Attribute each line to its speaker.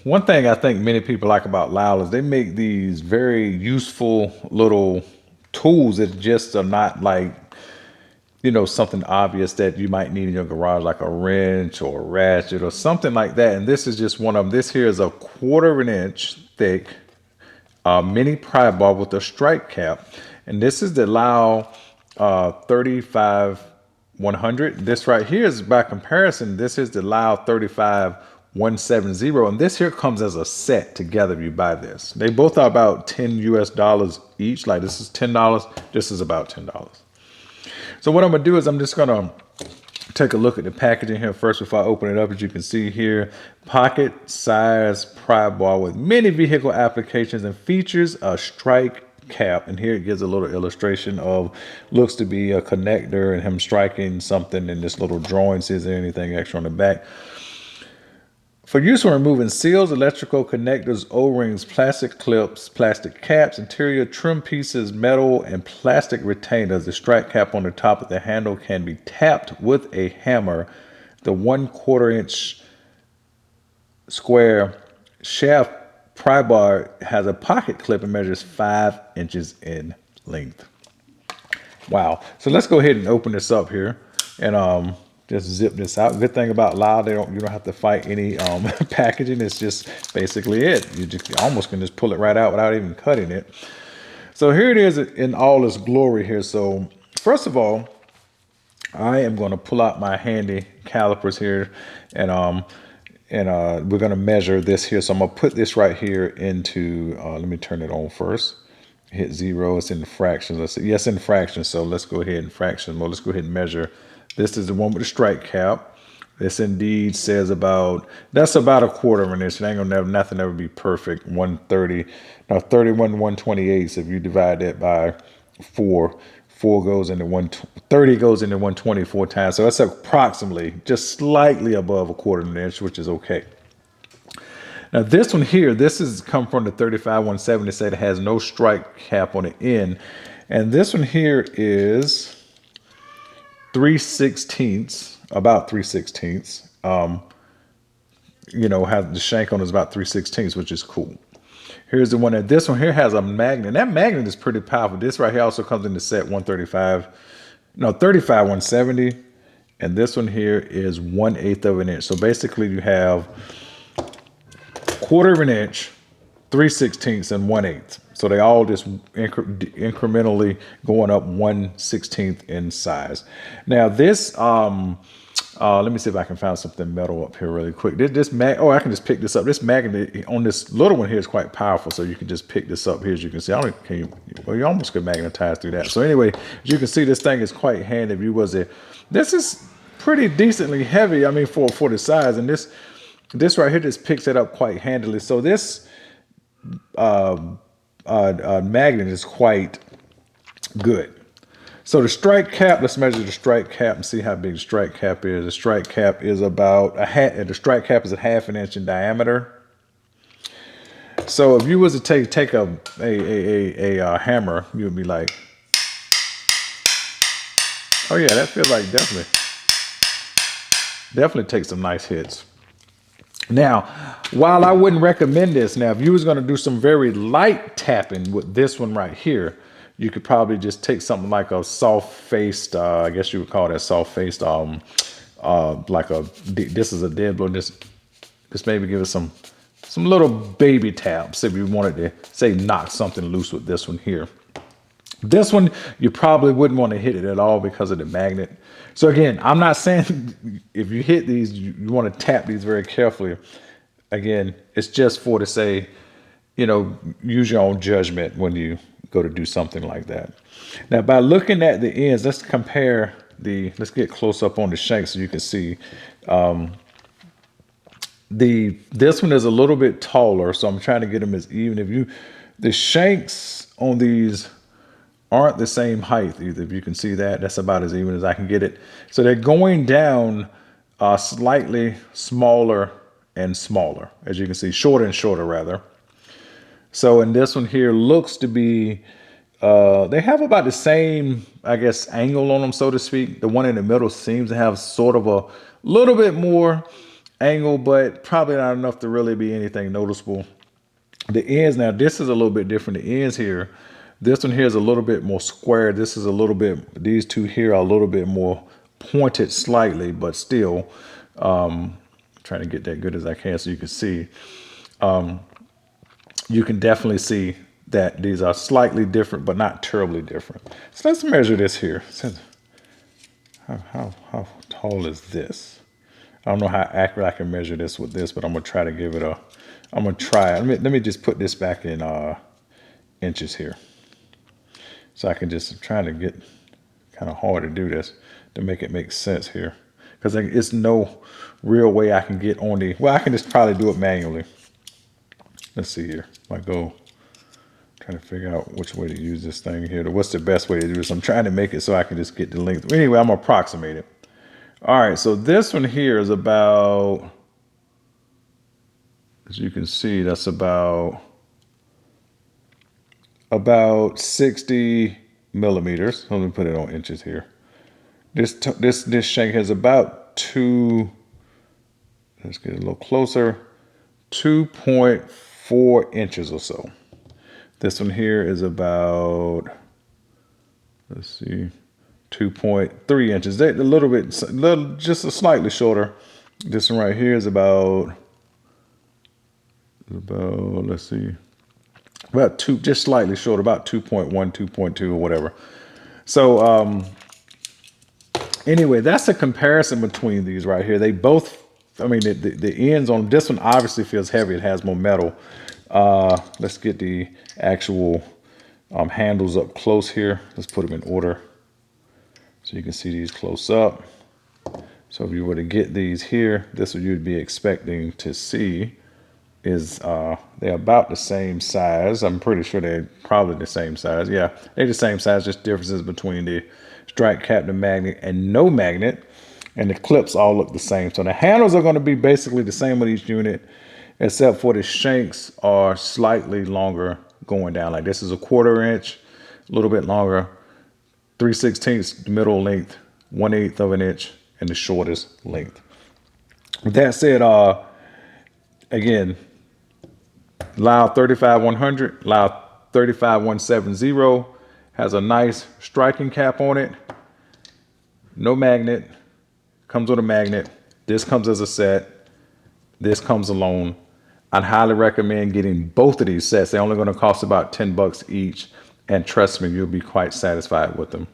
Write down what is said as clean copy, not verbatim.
Speaker 1: one thing I think many people like about Lisle is they make these very useful little tools that just are not like, something obvious that you might need in your garage, like a wrench or a ratchet or something like that. And this is just one of them. This here is a 1/4 inch thick mini pry bar with a strike cap. And this is the Lisle 35 100. This right here is, by comparison, this is the Lisle 35 170. And this here comes as a set together if you buy this. They both are about 10 US dollars each. Like this is $10. This is about $10. So what I'm gonna do is I'm just gonna take a look at the packaging here first before I open it up. As you can see here, pocket size pry bar with many vehicle applications and features a strike cap. And here it gives a little illustration of, looks to be a connector and him striking something in this little drawing. See, is there anything extra on the back? For use when removing seals, electrical connectors, O-rings, plastic clips, plastic caps, interior trim pieces, metal, and plastic retainers. The strike cap on the top of the handle can be tapped with a hammer. The 1/4 inch square shaft pry bar has a pocket clip and measures 5 inches in length. Wow. So let's go ahead and open this up here and just zip this out. Good thing about Lisle, you don't have to fight any packaging. It's just basically it. You almost can just pull it right out without even cutting it. So here it is in all its glory here. So first of all, I am going to pull out my handy calipers here, and we're going to measure this here. So I'm going to put this right here into, let me turn it on first. Hit 0, it's in fractions. Let's see, yes, in fractions. So let's go ahead and fraction mode. Let's go ahead and measure. This is the one with the strike cap. This indeed says that's about 1/4 inch. It ain't gonna nothing ever be perfect. 130, now 31 128. So if you divide that by 4, 4 goes into 130 goes into 124 times. So that's approximately just slightly above 1/4 inch, which is okay. Now this one here, this is come from the 35 170. Said it has no strike cap on the end, and this one here is 3/16, about 3/16. Have the shank on is about 3/16, which is cool. Here's the one this one here has a magnet. That magnet is pretty powerful. This right here also comes in the set 35 170, and this one here is 1/8 of an inch. So basically you have 1/4 inch, 3/16, and 1/8. So they all just incrementally going up 1/16 in size. Now this, let me see if I can find something metal up here really quick. I can just pick this up. This magnet on this little one here is quite powerful. So you can just pick this up here. As you can see, you almost could magnetize through that. So anyway, as you can see, this thing is quite handy. This is pretty decently heavy. I mean, for the size, and this right here just picks it up quite handily. So this magnet is quite good. So the strike cap, let's measure the strike cap and see how big the strike cap is. The strike cap is about the strike cap is 1/2 inch in diameter. So if you was to take a hammer, you would be like, oh yeah, that feels like definitely take some nice hits. Now, while I wouldn't recommend this, now if you was going to do some very light tapping with this one right here, you could probably just take something like a soft-faced, I guess you would call that soft-faced, this is a dead blow. Just maybe give it some little baby taps if you wanted to, say, knock something loose with this one here. This one, you probably wouldn't want to hit it at all because of the magnet. So again, I'm not saying if you hit these, you want to tap these very carefully. Again, it's just for to say, use your own judgment when you go to do something like that. Now, by looking at the ends, let's compare let's get close up on the shank so you can see. This one is a little bit taller, so I'm trying to get them as even. The shanks on these aren't the same height either. If you can see that, that's about as even as I can get it. So they're going down slightly smaller and smaller, as you can see, shorter and shorter rather. So in this one here looks to be, they have about the same, I guess, angle on them, so to speak. The one in the middle seems to have sort of a little bit more angle, but probably not enough to really be anything noticeable. The ends, now this is a little bit different. The ends here, this one here is a little bit more square. This is a little bit, these two here are a little bit more pointed slightly, but still, trying to get that good as I can so you can see. You can definitely see that these are slightly different, but not terribly different. So let's measure this here. How tall is this? I don't know how accurate I can measure this with this, but I'm gonna try to give it a, I'm gonna try, let me just put this back in inches here. So I can just try to get, kind of hard to do this to make it make sense here. Because it's no real way I can get on the, well, I can just probably do it manually. Let's see here. I go, trying to figure out which way to use this thing here. What's the best way to do this? I'm trying to make it so I can just get the length. Anyway, I'm gonna approximate it. All right, so this one here is about, as you can see, that's about 60 millimeters. Let me put it on inches here. This shank has about let's get a little closer, 2.4 inches or so. This one here is about, let's see, 2.3 inches. They're a little bit, just a slightly shorter. This one right here is about, let's see, about two, just slightly short, about 2.1, 2.2 or whatever. So anyway, that's a comparison between these right here. They both, I mean, the ends on this one obviously feels heavy. It has more metal. Let's get the actual handles up close here. Let's put them in order so you can see these close up. So if you were to get these here, this is what you'd be expecting to see is they're about the same size. I'm pretty sure they're probably the same size. Yeah, they're the same size, just differences between the strike captain magnet and no magnet. And the clips all look the same. So the handles are going to be basically the same with each unit, except for the shanks are slightly longer going down. Like this is a 1/4 inch, a little bit longer, 3/16 middle length, 1/8 of an inch, and the shortest length. With that said, again, Lisle 35100, Lisle 35170 has a nice striking cap on it. No magnet, comes with a magnet. This comes as a set. This comes alone. I'd highly recommend getting both of these sets. They're only going to cost about $10 each. And trust me, you'll be quite satisfied with them.